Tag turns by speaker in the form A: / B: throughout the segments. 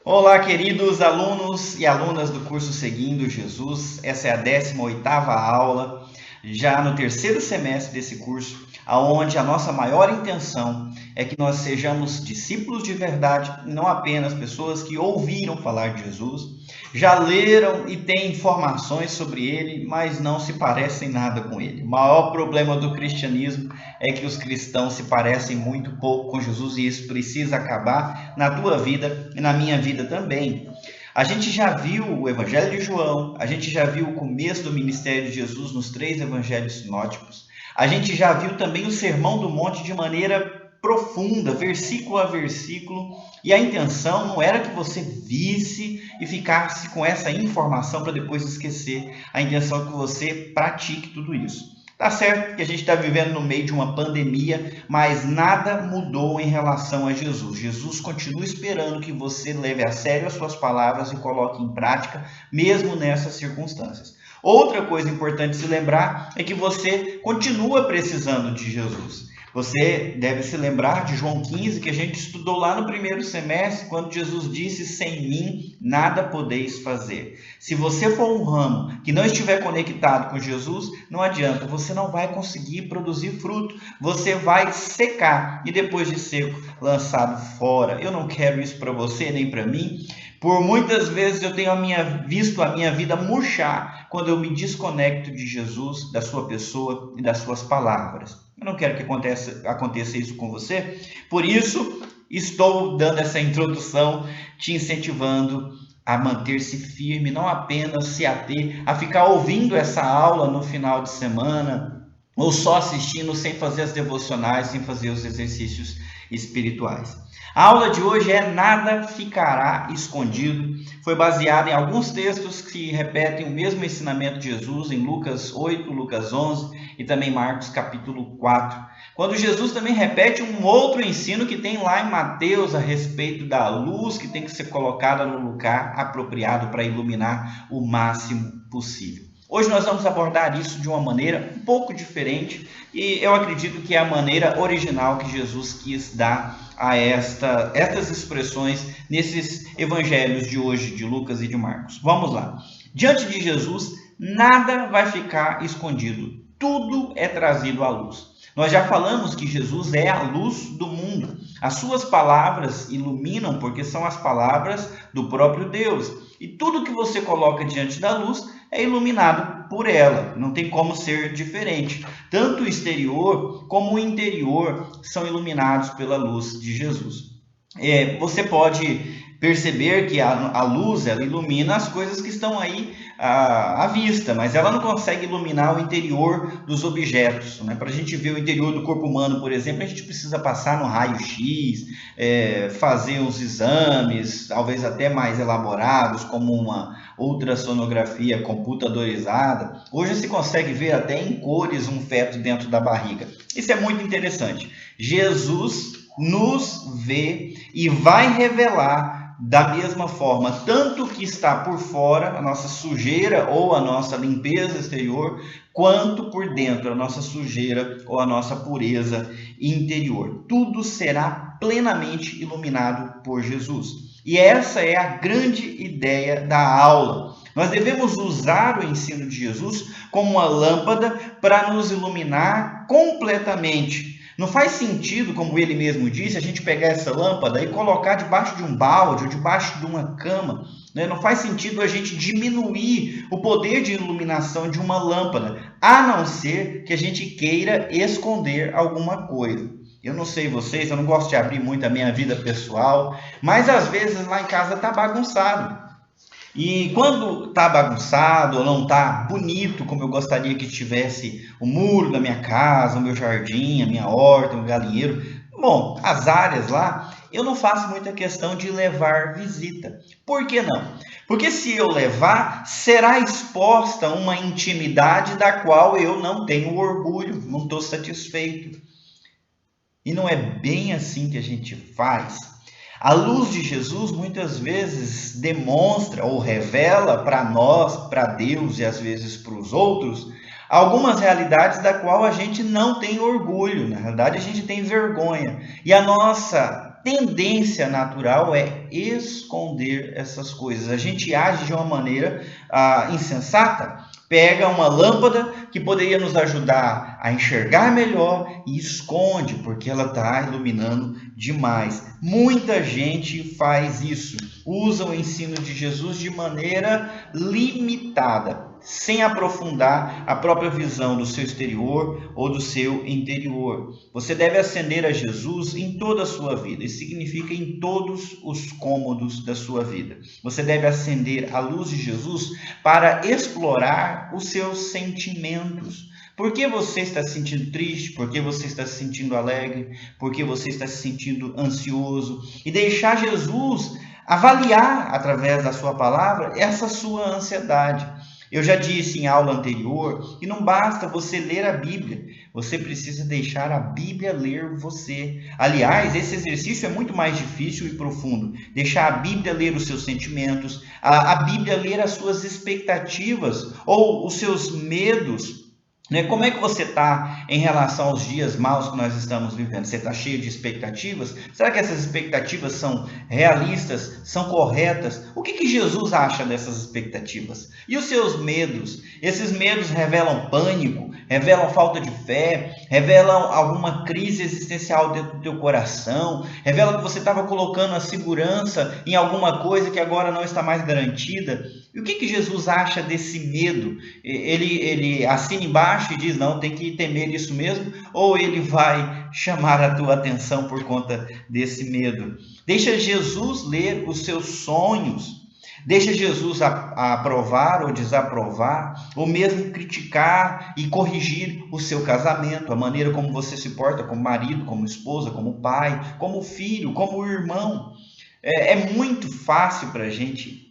A: Olá, queridos alunos e alunas do curso Seguindo Jesus. Essa é a 18ª aula, já no terceiro semestre desse curso, aonde a nossa maior intenção é que nós sejamos discípulos de verdade, não apenas pessoas que ouviram falar de Jesus, já leram e têm informações sobre ele, mas não se parecem nada com ele. O maior problema do cristianismo é que os cristãos se parecem muito pouco com Jesus e isso precisa acabar na tua vida e na minha vida também. A gente já viu o Evangelho de João, a gente já viu o começo do ministério de Jesus nos três evangelhos sinóticos, a gente já viu também o Sermão do Monte de maneira profunda, versículo a versículo, e a intenção não era que você visse e ficasse com essa informação para depois esquecer. A intenção é que você pratique tudo isso. Tá certo que a gente está vivendo no meio de uma pandemia, mas nada mudou em relação a Jesus. Jesus continua esperando que você leve a sério as suas palavras e coloque em prática, mesmo nessas circunstâncias. Outra coisa importante se lembrar é que você continua precisando de Jesus. Você deve se lembrar de João 15, que a gente estudou lá no primeiro semestre, quando Jesus disse: sem mim nada podeis fazer. Se você for um ramo que não estiver conectado com Jesus, não adianta, você não vai conseguir produzir fruto, você vai secar e depois de seco, lançado fora. Eu não quero isso para você nem para mim. Por muitas vezes eu tenho visto a minha vida murchar quando eu me desconecto de Jesus, da sua pessoa e das suas palavras. Eu não quero que aconteça isso com você, por isso estou dando essa introdução, te incentivando a manter-se firme, não apenas se ater, a ficar ouvindo essa aula no final de semana, ou só assistindo sem fazer as devocionais, sem fazer os exercícios espirituais. A aula de hoje é Nada Ficará Escondido. Foi baseada em alguns textos que repetem o mesmo ensinamento de Jesus em Lucas 8, Lucas 11 e também Marcos capítulo 4. Quando Jesus também repete um outro ensino que tem lá em Mateus a respeito da luz que tem que ser colocada no lugar apropriado para iluminar o máximo possível. Hoje nós vamos abordar isso de uma maneira um pouco diferente e eu acredito que é a maneira original que Jesus quis dar a estas expressões nesses evangelhos de hoje, de Lucas e de Marcos. Vamos lá. Diante de Jesus, nada vai ficar escondido. Tudo é trazido à luz. Nós já falamos que Jesus é a luz do mundo. As suas palavras iluminam porque são as palavras do próprio Deus. E tudo que você coloca diante da luz é iluminado por ela. Não tem como ser diferente. Tanto o exterior como o interior são iluminados pela luz de Jesus. Você pode perceber que a luz ela ilumina as coisas que estão aí à vista, mas ela não consegue iluminar o interior dos objetos. Né? Para a gente ver o interior do corpo humano, por exemplo, a gente precisa passar no raio-x, fazer uns exames, talvez até mais elaborados, como uma ultrassonografia computadorizada. Hoje se consegue ver até em cores um feto dentro da barriga. Isso é muito interessante. Jesus nos vê e vai revelar da mesma forma, tanto o que está por fora, a nossa sujeira ou a nossa limpeza exterior, quanto por dentro, a nossa sujeira ou a nossa pureza interior. Tudo será plenamente iluminado por Jesus. E essa é a grande ideia da aula. Nós devemos usar o ensino de Jesus como uma lâmpada para nos iluminar completamente. Não faz sentido, como ele mesmo disse, a gente pegar essa lâmpada e colocar debaixo de um balde ou debaixo de uma cama. Né? Não faz sentido a gente diminuir o poder de iluminação de uma lâmpada, a não ser que a gente queira esconder alguma coisa. Eu não sei vocês, eu não gosto de abrir muito a minha vida pessoal, mas às vezes lá em casa tá bagunçado. E quando está bagunçado ou não está bonito como eu gostaria que tivesse o muro da minha casa, o meu jardim, a minha horta, o galinheiro, bom, as áreas lá, eu não faço muita questão de levar visita. Por que não? Porque se eu levar, será exposta uma intimidade da qual eu não tenho orgulho, não estou satisfeito. E não é bem assim que a gente faz. A luz de Jesus muitas vezes demonstra ou revela para nós, para Deus e às vezes para os outros, algumas realidades da qual a gente não tem orgulho, na verdade a gente tem vergonha. E a nossa tendência natural é esconder essas coisas. A gente age de uma maneira insensata, pega uma lâmpada que poderia nos ajudar a enxergar melhor e esconde, porque ela está iluminando demais. Muita gente faz isso, usa o ensino de Jesus de maneira limitada, sem aprofundar a própria visão do seu exterior ou do seu interior. Você deve acender a Jesus em toda a sua vida. Isso significa em todos os cômodos da sua vida. Você deve acender a luz de Jesus para explorar os seus sentimentos. Por que você está se sentindo triste? Por que você está se sentindo alegre? Por que você está se sentindo ansioso? E deixar Jesus avaliar, através da sua palavra, essa sua ansiedade. Eu já disse em aula anterior que não basta você ler a Bíblia, você precisa deixar a Bíblia ler você. Aliás, esse exercício é muito mais difícil e profundo. Deixar a Bíblia ler os seus sentimentos, a Bíblia ler as suas expectativas ou os seus medos. Como é que você está em relação aos dias maus que nós estamos vivendo? Você está cheio de expectativas? Será que essas expectativas são realistas, são corretas? O que Jesus acha dessas expectativas? E os seus medos? Esses medos revelam pânico, revelam falta de fé, revelam alguma crise existencial dentro do teu coração, revelam que você estava colocando a segurança em alguma coisa que agora não está mais garantida. E o que Jesus acha desse medo? Ele assina embaixo e diz, não, tem que temer isso mesmo? Ou ele vai chamar a tua atenção por conta desse medo? Deixa Jesus ler os seus sonhos. Deixa Jesus aprovar ou desaprovar, ou mesmo criticar e corrigir o seu casamento, a maneira como você se porta como marido, como esposa, como pai, como filho, como irmão. É muito fácil para a gente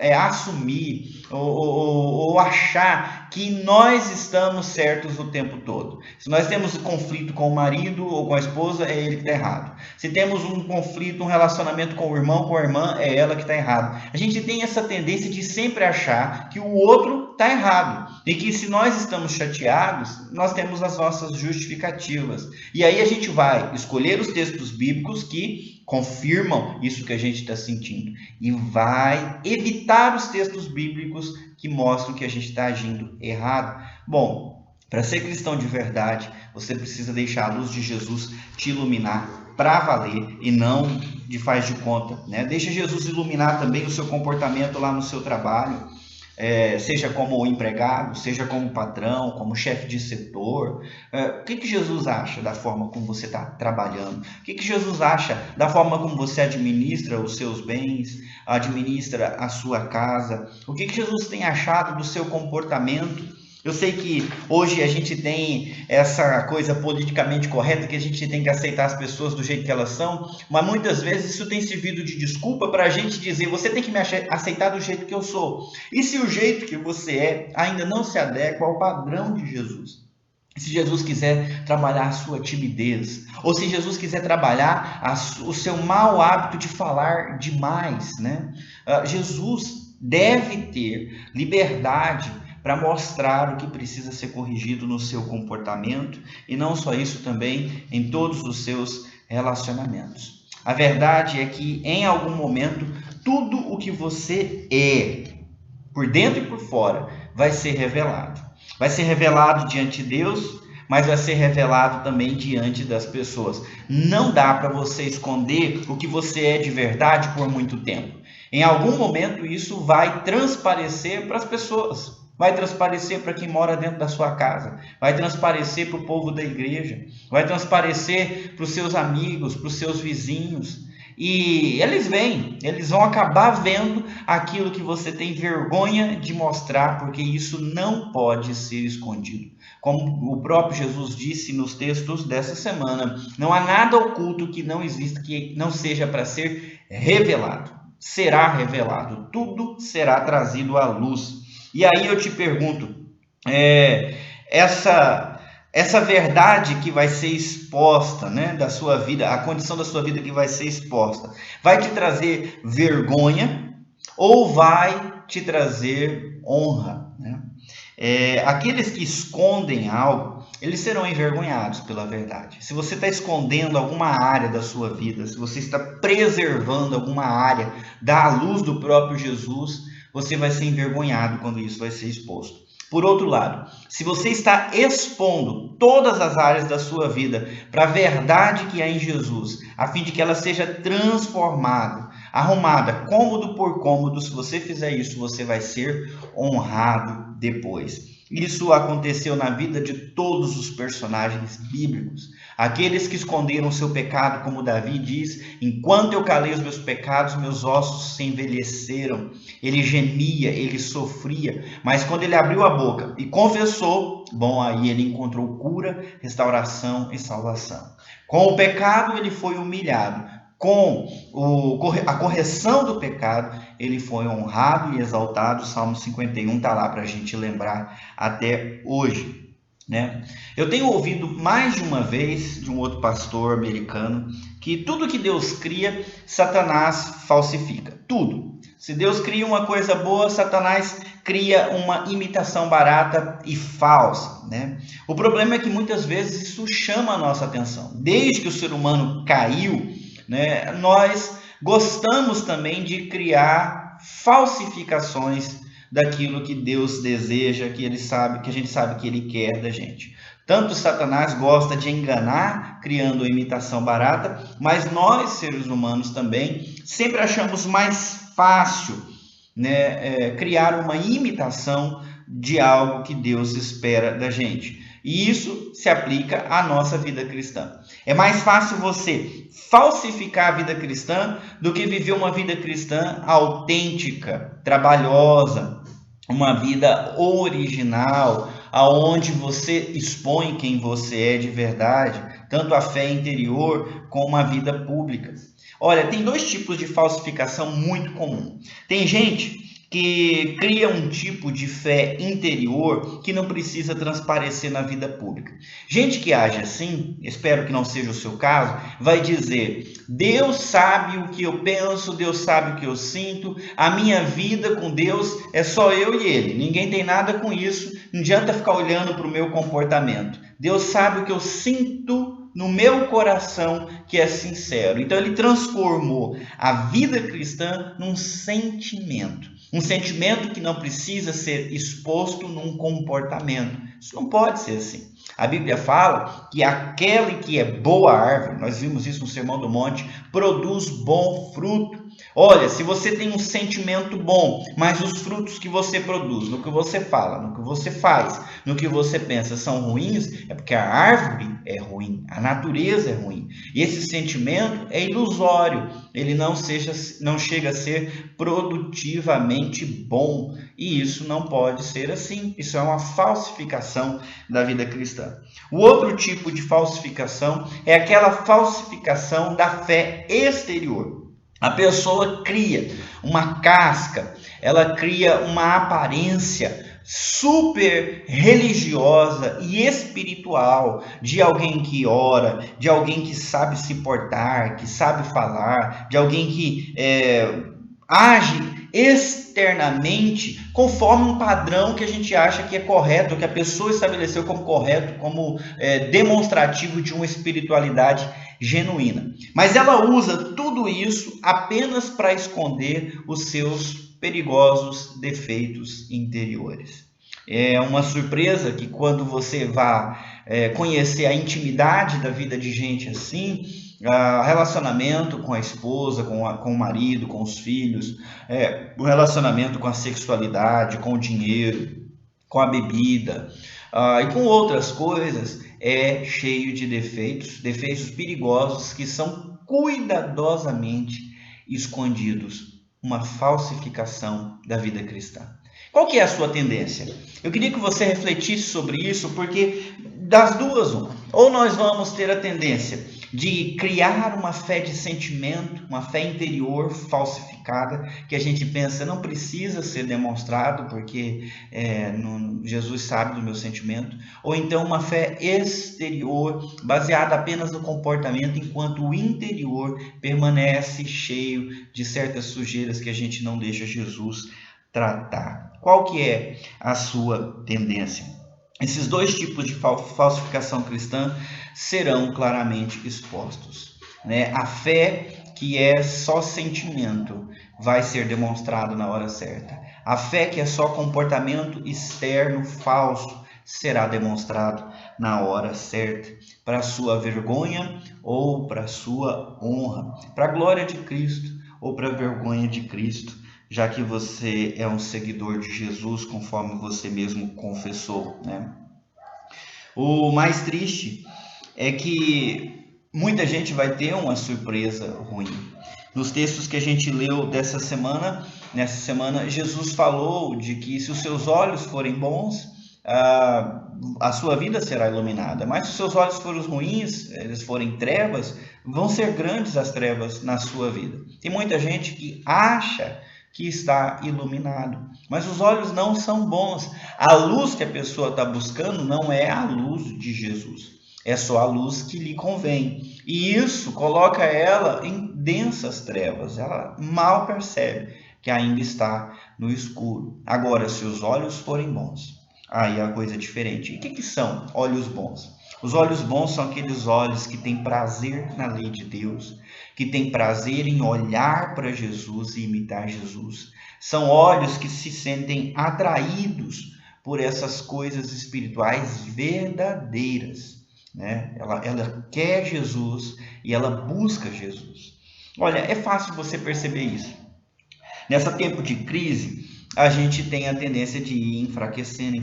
A: assumir ou achar que nós estamos certos o tempo todo. Se nós temos um conflito com o marido ou com a esposa, é ele que está errado. Se temos um conflito, um relacionamento com o irmão, com a irmã, é ela que está errada. A gente tem essa tendência de sempre achar que o outro está errado. E que se nós estamos chateados, nós temos as nossas justificativas. E aí a gente vai escolher os textos bíblicos que confirmam isso que a gente está sentindo. E vai evitar os textos bíblicos que mostram que a gente está agindo errado. Bom, para ser cristão de verdade, você precisa deixar a luz de Jesus te iluminar para valer e não de faz de conta, né? Deixa Jesus iluminar também o seu comportamento lá no seu trabalho. Seja como empregado, seja como patrão, como chefe de setor. O que Jesus acha da forma como você está trabalhando? O que Jesus acha da forma como você administra os seus bens, administra a sua casa? O que Jesus tem achado do seu comportamento? Eu sei que hoje a gente tem essa coisa politicamente correta, que a gente tem que aceitar as pessoas do jeito que elas são, mas muitas vezes isso tem servido de desculpa para a gente dizer, você tem que me aceitar do jeito que eu sou. E se o jeito que você é ainda não se adequa ao padrão de Jesus? Se Jesus quiser trabalhar a sua timidez, ou se Jesus quiser trabalhar o seu mau hábito de falar demais, né? Jesus deve ter liberdade para mostrar o que precisa ser corrigido no seu comportamento, e não só isso, também em todos os seus relacionamentos. A verdade é que em algum momento tudo o que você é, por dentro e por fora, vai ser revelado. Vai ser revelado diante de Deus, mas vai ser revelado também diante das pessoas. Não dá para você esconder o que você é de verdade por muito tempo. Em algum momento isso vai transparecer para as pessoas. Vai transparecer para quem mora dentro da sua casa, vai transparecer para o povo da igreja, vai transparecer para os seus amigos, para os seus vizinhos. E eles vão acabar vendo aquilo que você tem vergonha de mostrar, porque isso não pode ser escondido. Como o próprio Jesus disse nos textos dessa semana, não há nada oculto que não exista, que não seja para ser revelado. Será revelado, tudo será trazido à luz. E aí eu te pergunto, essa verdade que vai ser exposta, né, da sua vida, a condição da sua vida que vai ser exposta, vai te trazer vergonha ou vai te trazer honra, né? Aqueles que escondem algo eles serão envergonhados pela verdade. Se você está escondendo alguma área da sua vida, se você está preservando alguma área da luz do próprio Jesus, você vai ser envergonhado quando isso vai ser exposto. Por outro lado, se você está expondo todas as áreas da sua vida para a verdade que há em Jesus, a fim de que ela seja transformada, arrumada, cômodo por cômodo, se você fizer isso, você vai ser honrado depois. Isso aconteceu na vida de todos os personagens bíblicos. Aqueles que esconderam o seu pecado, como Davi diz, enquanto eu calei os meus pecados, meus ossos se envelheceram. Ele gemia, ele sofria, mas quando ele abriu a boca e confessou, bom, aí ele encontrou cura, restauração e salvação. Com o pecado ele foi humilhado. Com a correção do pecado, ele foi honrado e exaltado. O Salmo 51 está lá para a gente lembrar até hoje, né? Eu tenho ouvido mais de uma vez de um outro pastor americano que tudo que Deus cria, Satanás falsifica. Tudo. Se Deus cria uma coisa boa, Satanás cria uma imitação barata e falsa, né? O problema é que muitas vezes isso chama a nossa atenção. Desde que o ser humano caiu, né, nós gostamos também de criar falsificações daquilo que Deus deseja, que ele sabe, que a gente sabe que ele quer da gente. Tanto Satanás gosta de enganar, criando a imitação barata, mas nós, seres humanos, também sempre achamos mais fácil, né, criar uma imitação de algo que Deus espera da gente. E isso se aplica à nossa vida cristã. É mais fácil você falsificar a vida cristã do que viver uma vida cristã autêntica, trabalhosa, uma vida original, aonde você expõe quem você é de verdade, tanto a fé interior como a vida pública. Olha, tem dois tipos de falsificação muito comum. Tem gente que cria um tipo de fé interior que não precisa transparecer na vida pública. Gente que age assim, espero que não seja o seu caso, vai dizer: Deus sabe o que eu penso, Deus sabe o que eu sinto, a minha vida com Deus é só eu e Ele, ninguém tem nada com isso, não adianta ficar olhando para o meu comportamento. Deus sabe o que eu sinto no meu coração, que é sincero. Então ele transformou a vida cristã num sentimento. Um sentimento que não precisa ser exposto num comportamento. Isso não pode ser assim. A Bíblia fala que aquele que é boa árvore, nós vimos isso no Sermão do Monte, produz bom fruto. Olha, se você tem um sentimento bom, mas os frutos que você produz, no que você fala, no que você faz, no que você pensa são ruins, é porque a árvore é ruim, a natureza é ruim. E esse sentimento é ilusório, ele não chega a ser produtivamente bom. E isso não pode ser assim, isso é uma falsificação da vida cristã. O outro tipo de falsificação é aquela falsificação da fé exterior. A pessoa cria uma casca, ela cria uma aparência super religiosa e espiritual de alguém que ora, de alguém que sabe se portar, que sabe falar, de alguém que age externamente conforme um padrão que a gente acha que é correto, que a pessoa estabeleceu como correto, como demonstrativo de uma espiritualidade genuína. Mas ela usa tudo isso apenas para esconder os seus perigosos defeitos interiores. É uma surpresa que quando você vai conhecer a intimidade da vida de gente assim, relacionamento com a esposa, com o marido, com os filhos, o relacionamento com a sexualidade, com o dinheiro, com a bebida e com outras coisas, é cheio de defeitos perigosos que são cuidadosamente escondidos, uma falsificação da vida cristã. Qual que é a sua tendência? Eu queria que você refletisse sobre isso, porque das duas, ou nós vamos ter a tendência de criar uma fé de sentimento, uma fé interior falsificada, que a gente pensa não precisa ser demonstrado, porque Jesus sabe do meu sentimento, ou então uma fé exterior, baseada apenas no comportamento, enquanto o interior permanece cheio de certas sujeiras que a gente não deixa Jesus tratar. Qual que é a sua tendência? esses dois tipos de falsificação cristã serão claramente expostos, né? A fé que é só sentimento vai ser demonstrado na hora certa. A fé que é só comportamento externo falso será demonstrado na hora certa, para a sua vergonha ou para a sua honra, para a glória de Cristo ou para a vergonha de Cristo, já que você é um seguidor de Jesus, conforme você mesmo confessou, né? O mais triste é que muita gente vai ter uma surpresa ruim. Nos textos que a gente leu nessa semana, Jesus falou de que se os seus olhos forem bons, a sua vida será iluminada. Mas se os seus olhos forem ruins, eles forem trevas, vão ser grandes as trevas na sua vida. Tem muita gente que acha que está iluminado, mas os olhos não são bons. A luz que a pessoa está buscando não é a luz de Jesus, é só a luz que lhe convém. E isso coloca ela em densas trevas, ela mal percebe que ainda está no escuro. Agora, se os olhos forem bons, aí a coisa é diferente. E o que são olhos bons? Os olhos bons são aqueles olhos que têm prazer na lei de Deus, que têm prazer em olhar para Jesus e imitar Jesus. São olhos que se sentem atraídos por essas coisas espirituais verdadeiras, né? Ela quer Jesus e ela busca Jesus. Olha, é fácil você perceber isso. Nessa tempo de crise, a gente tem a tendência de ir enfraquecendo.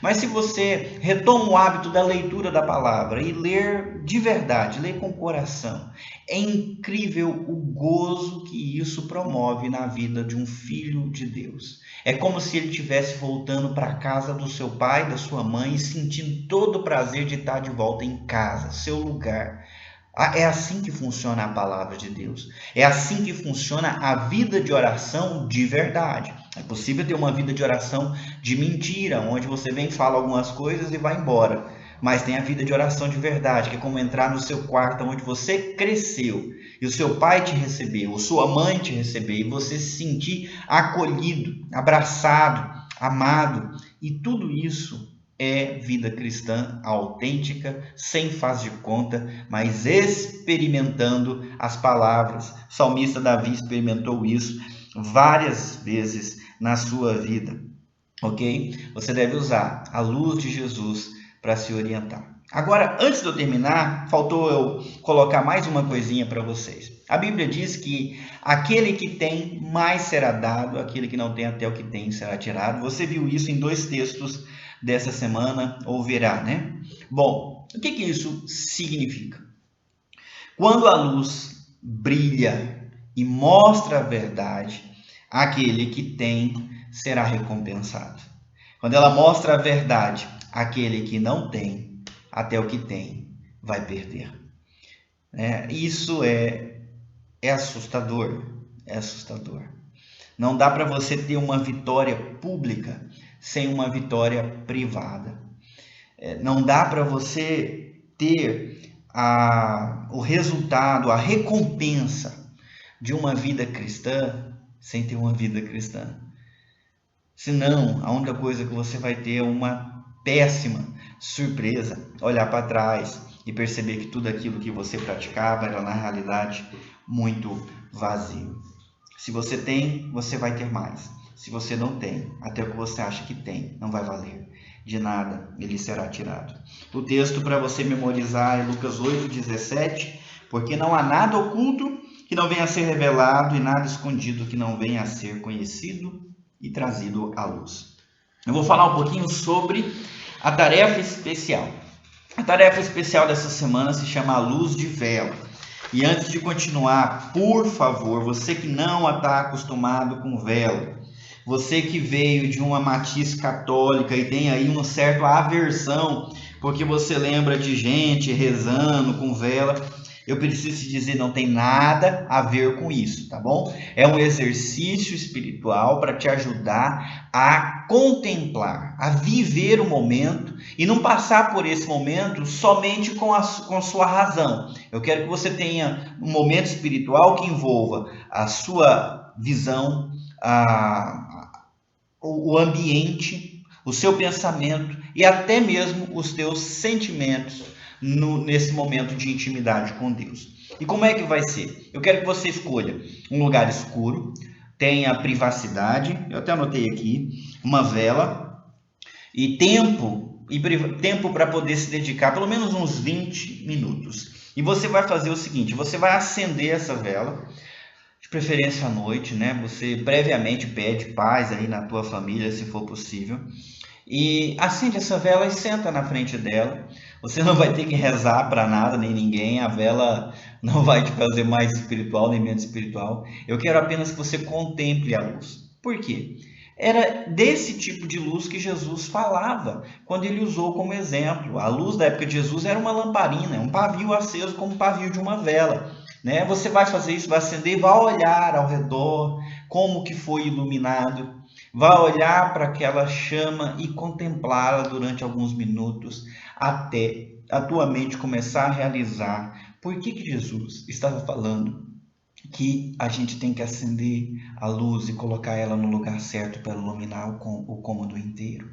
A: Mas se você retoma o hábito da leitura da palavra e ler de verdade, ler com o coração, é incrível o gozo que isso promove na vida de um filho de Deus. É como se ele estivesse voltando para a casa do seu pai, da sua mãe, e sentindo todo o prazer de estar de volta em casa, seu lugar. É assim que funciona a palavra de Deus. É assim que funciona a vida de oração de verdade. É possível ter uma vida de oração de mentira, onde você vem, fala algumas coisas e vai embora. Mas tem a vida de oração de verdade, que é como entrar no seu quarto onde você cresceu e o seu pai te recebeu, ou sua mãe te recebeu, e você se sentir acolhido, abraçado, amado. E tudo isso é vida cristã autêntica, sem faz de conta, mas experimentando as palavras. O salmista Davi experimentou isso várias vezes na sua vida, ok? Você deve usar a luz de Jesus para se orientar. Agora, antes de eu terminar, faltou eu colocar mais uma coisinha para vocês. A Bíblia diz que aquele que tem, mais será dado, aquele que não tem, até o que tem será tirado. Você viu isso em dois textos dessa semana, ou verá, né? Bom, o que isso significa? Quando a luz brilha e mostra a verdade, aquele que tem será recompensado. Quando ela mostra a verdade, aquele que não tem, até o que tem, vai perder. Isso é assustador, é assustador. Não dá para você ter uma vitória pública sem uma vitória privada. Não dá para você ter o resultado, a recompensa de uma vida cristã sem ter uma vida cristã. Senão, a única coisa que você vai ter é uma péssima surpresa, olhar para trás e perceber que tudo aquilo que você praticava era, na realidade, muito vazio. Se você tem, você vai ter mais. Se você não tem, até o que você acha que tem não vai valer. De nada ele será tirado. O texto para você memorizar é Lucas 8:17, porque não há nada oculto que não venha a ser revelado e nada escondido que não venha a ser conhecido e trazido à luz. Eu vou falar um pouquinho sobre a tarefa especial. A tarefa especial dessa semana se chama A Luz de Vela. E antes de continuar, por favor, você que não está acostumado com vela, você que veio de uma matiz católica e tem aí uma certa aversão, porque você lembra de gente rezando com vela, eu preciso te dizer, não tem nada a ver com isso, tá bom? É um exercício espiritual para te ajudar a contemplar, a viver o momento e não passar por esse momento somente com a sua razão. Eu quero que você tenha um momento espiritual que envolva a sua visão, o ambiente, o seu pensamento e até mesmo os teus sentimentos nesse momento de intimidade com Deus. E como é que vai ser? Eu quero que você escolha um lugar escuro, tenha privacidade, eu até anotei aqui, uma vela e tempo para poder se dedicar, pelo menos uns 20 minutos. E você vai fazer o seguinte, você vai acender essa vela, de preferência à noite, né? Você previamente pede paz aí na tua família, se for possível. E acende essa vela e senta na frente dela. Você não vai ter que rezar para nada, nem ninguém. A vela não vai te fazer mais espiritual, nem menos espiritual. Eu quero apenas que você contemple a luz. Por quê? Era desse tipo de luz que Jesus falava quando ele usou como exemplo. A luz da época de Jesus era uma lamparina, um pavio aceso como o pavio de uma vela. Né? Você vai fazer isso, vai acender e vai olhar ao redor como que foi iluminado. Vai olhar para aquela chama e contemplá-la durante alguns minutos até a tua mente começar a realizar por que Jesus estava falando que a gente tem que acender a luz e colocar ela no lugar certo para iluminar o cômodo inteiro.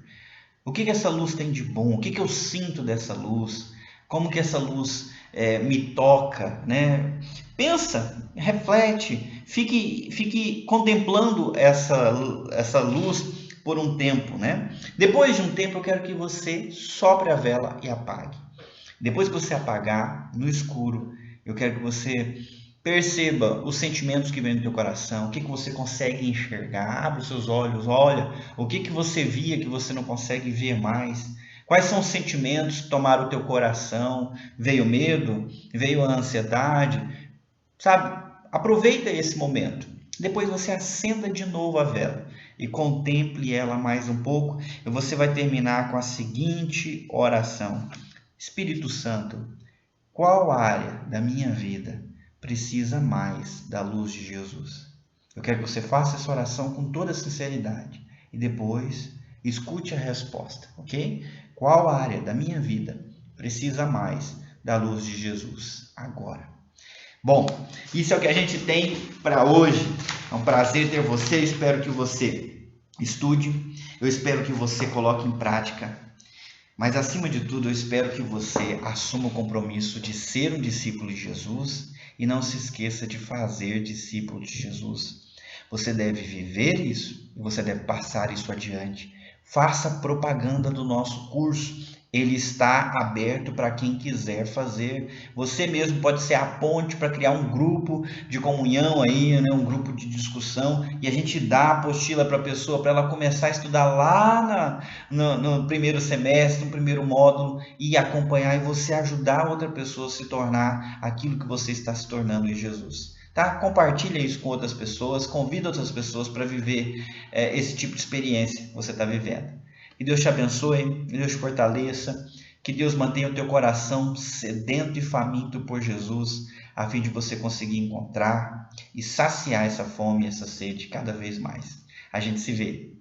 A: O que essa luz tem de bom? O que eu sinto dessa luz? Como que essa luz me toca, né? Pensa, reflete, fique contemplando essa luz por um tempo, né? Depois de um tempo, eu quero que você sopre a vela e apague. Depois que você apagar, no escuro, eu quero que você perceba os sentimentos que vêm no teu coração, o que você consegue enxergar, abre os seus olhos, olha o que você via que você não consegue ver mais. Quais são os sentimentos que tomaram o teu coração? Veio medo? Veio a ansiedade? Sabe? Aproveita esse momento. Depois você acenda de novo a vela e contemple ela mais um pouco. E você vai terminar com a seguinte oração: Espírito Santo, qual área da minha vida precisa mais da luz de Jesus? Eu quero que você faça essa oração com toda sinceridade e depois escute a resposta, ok? Qual área da minha vida precisa mais da luz de Jesus agora? Bom, isso é o que a gente tem para hoje. É um prazer ter você. Espero que você estude. Eu espero que você coloque em prática. Mas, acima de tudo, eu espero que você assuma o compromisso de ser um discípulo de Jesus e não se esqueça de fazer discípulo de Jesus. Você deve viver isso e você deve passar isso adiante. Faça propaganda do nosso curso. Ele está aberto para quem quiser fazer. Você mesmo pode ser a ponte para criar um grupo de comunhão aí, né? Um grupo de discussão, e a gente dá a apostila para a pessoa, para ela começar a estudar lá no primeiro semestre, no primeiro módulo, e acompanhar, e você ajudar outra pessoa a se tornar aquilo que você está se tornando em Jesus. Tá? Compartilha isso com outras pessoas, convida outras pessoas para viver esse tipo de experiência que você está vivendo. Que Deus te abençoe, que Deus te fortaleça, que Deus mantenha o teu coração sedento e faminto por Jesus, a fim de você conseguir encontrar e saciar essa fome e essa sede cada vez mais. A gente se vê